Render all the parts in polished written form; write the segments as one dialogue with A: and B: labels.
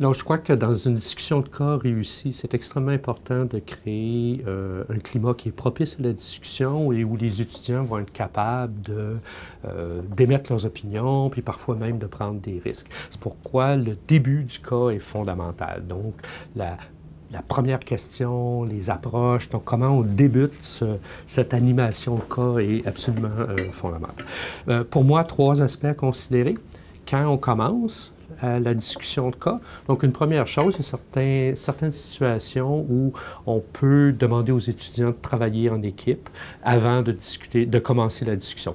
A: Donc, je crois que dans une discussion de cas réussie, c'est extrêmement important de créer un climat qui est propice à la discussion et où les étudiants vont être capables d'émettre leurs opinions, puis parfois même de prendre des risques. C'est pourquoi le début du cas est fondamental. Donc, la première question, les approches, donc comment on débute cette animation de cas est absolument fondamentale. Pour moi, 3 aspects à considérer. Quand on commence la discussion de cas. Donc, une première chose, il y a certaines situations où on peut demander aux étudiants de travailler en équipe avant de discuter, de commencer la discussion.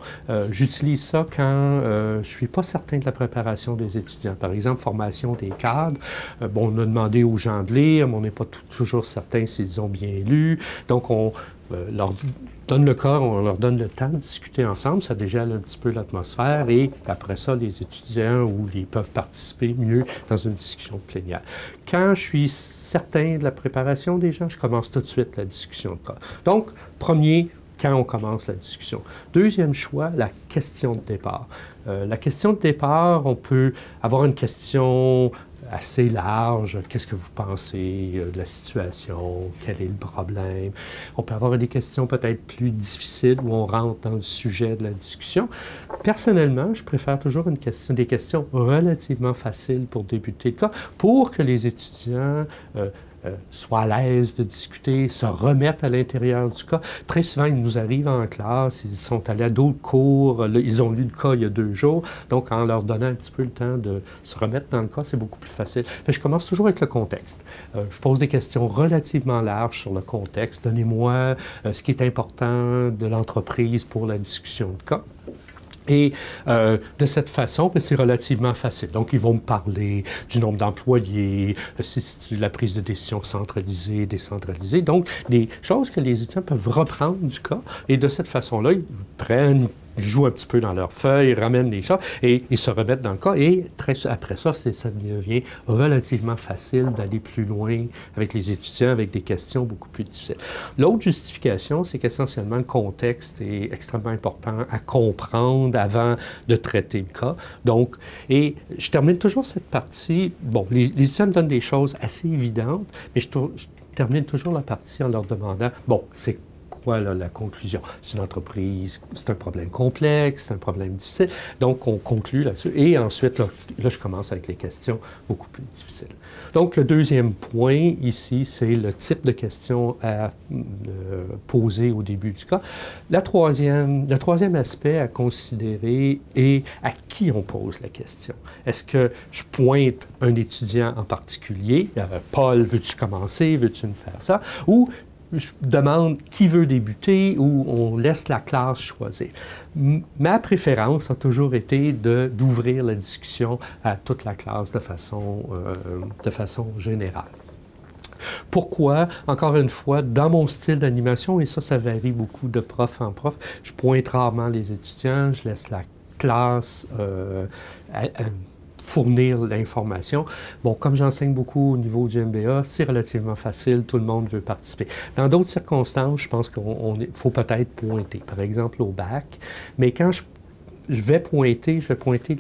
A: J'utilise ça quand je ne suis pas certain de la préparation des étudiants. Par exemple, formation des cadres. Bon, on a demandé aux gens de lire, mais on n'est pas toujours certain s'ils ont bien lu. Donc, on leur donne le cas, on leur donne le temps de discuter ensemble, ça dégèle un petit peu l'atmosphère et après ça, les étudiants peuvent participer mieux dans une discussion plénière. Quand je suis certain de la préparation des gens, je commence tout de suite la discussion de cas. Donc, premier, quand on commence la discussion. Deuxième choix, la question de départ. La question de départ, on peut avoir une question assez large. Qu'est-ce que vous pensez de la situation? Quel est le problème? On peut avoir des questions peut-être plus difficiles où on rentre dans le sujet de la discussion. Personnellement, je préfère toujours des questions relativement faciles pour débuter le cas, pour que les étudiants soient à l'aise de discuter, se remettent à l'intérieur du cas. Très souvent, ils nous arrivent en classe, ils sont allés à d'autres cours, ils ont lu le cas il y a 2 jours, donc en leur donnant un petit peu le temps de se remettre dans le cas, c'est beaucoup plus facile. Mais je commence toujours avec le contexte. Je pose des questions relativement larges sur le contexte. Donnez-moi ce qui est important de l'entreprise pour la discussion de cas. Et de cette façon, c'est relativement facile. Donc, ils vont me parler du nombre d'employés, si c'est la prise de décision centralisée, décentralisée. Donc, des choses que les étudiants peuvent reprendre du cas. Et de cette façon-là, ils prennent, jouent un petit peu dans leurs feuilles, ramènent les choses et ils se remettent dans le cas. Et après ça, ça devient relativement facile d'aller plus loin avec les étudiants, avec des questions beaucoup plus difficiles. L'autre justification, c'est qu'essentiellement, le contexte est extrêmement important à comprendre avant de traiter le cas. Donc, et je termine toujours cette partie, bon, les étudiants me donnent des choses assez évidentes, mais je termine toujours la partie en leur demandant, bon, c'est quoi là, la conclusion? C'est une entreprise, c'est un problème complexe, c'est un problème difficile. Donc, on conclut là-dessus. Et ensuite, là, je commence avec les questions beaucoup plus difficiles. Donc, le deuxième point ici, c'est le type de questions à poser au début du cas. Le troisième aspect à considérer est à qui on pose la question. Est-ce que je pointe un étudiant en particulier? Paul, veux-tu commencer? Veux-tu me faire ça? Ou je demande qui veut débuter ou on laisse la classe choisir. Ma préférence a toujours été d'ouvrir la discussion à toute la classe de façon générale. Pourquoi? Encore une fois, dans mon style d'animation, et ça varie beaucoup de prof en prof, je pointe rarement les étudiants, je laisse la classe fournir l'information. Bon, comme j'enseigne beaucoup au niveau du MBA, c'est relativement facile, tout le monde veut participer. Dans d'autres circonstances, je pense qu'il faut peut-être pointer, par exemple au bac, mais quand je vais pointer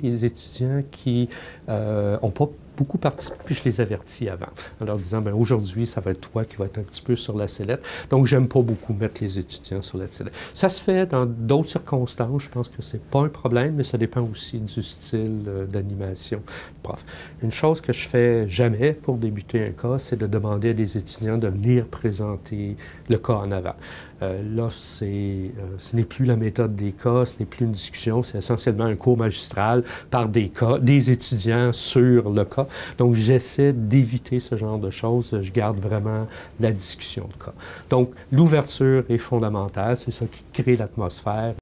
A: les étudiants qui n'ont pas beaucoup participé, puis je les avertis avant, en leur disant, bien, aujourd'hui, ça va être toi qui va être un petit peu sur la sellette. Donc, j'aime pas beaucoup mettre les étudiants sur la sellette. Ça se fait dans d'autres circonstances, je pense que c'est pas un problème, mais ça dépend aussi du style d'animation du prof. Une chose que je fais jamais pour débuter un cas, c'est de demander à des étudiants de venir présenter le cas en avant. Là, ce n'est plus la méthode des cas, ce n'est plus une discussion, c'est essentiellement un cours magistral par des étudiants sur le cas. Donc, j'essaie d'éviter ce genre de choses. Je garde vraiment la discussion de cas. Donc, l'ouverture est fondamentale. C'est ça qui crée l'atmosphère